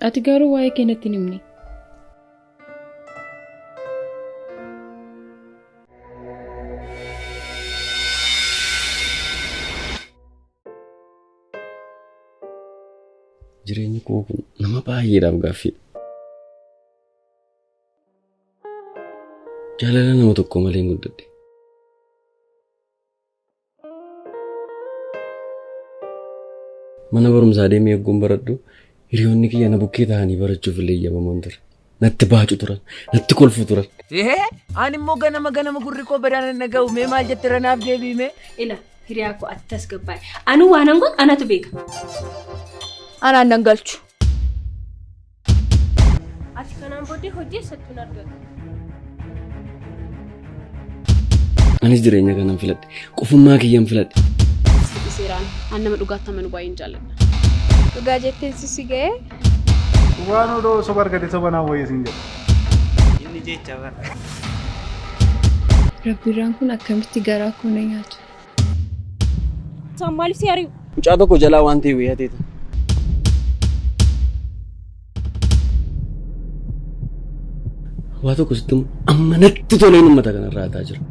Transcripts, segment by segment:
Ati garuu waa'ee keenyatti hin himne. Jireenyi koo kun nama baay'eedhaaf gaaffii. Jaalala nama tokko malee hin guddadhe. Mana barumsaa deemee eegguun baradhu hiriyoonni kiyya na bukkee ta'anii barachuuf illee eeyyamamoon ture. Natti baacu turan, natti kolfu turan. Ani immoo ganama gurri koo badaan na ga'u mee maal jette ranaaf deebiime? Ila hiriyaa koo attas gabbaa'e. Anu waan angoon anatu beeka. Anaan nan galchu. Ati kanaan booddee hojii eessattuu hin argatu. Anis jireenya kanan filadhe. Qofummaa kiyyaan filadhe. Seeraan an nama dhugaatti amanu baay'een jaalladha. Dhugaa jetteen si ga'ee? Waan odoo soba argate soba naaf wayyeesin jedha. Inni jecha bara. Rabbirraan kun akkamitti garaa koo na nyaatu? Isaan maaliif si ari'u? Mucaa tokko jalaa waan ta'e wayyateeta. Waa tokko sitti amma natti toleen uummata kanarraa ta'aa jira.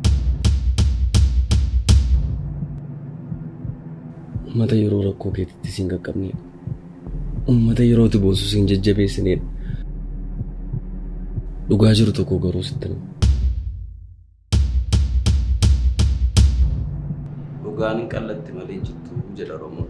Uummata yeroo rakkoo keetitti siin qaqqabneedha. Uummata yeroo itti boonsu siin jajjabeessineedha. Dhugaa jiru tokko garuu sitti nama. Dhugaan hin qallatti malee jirtu jedha Oromoon.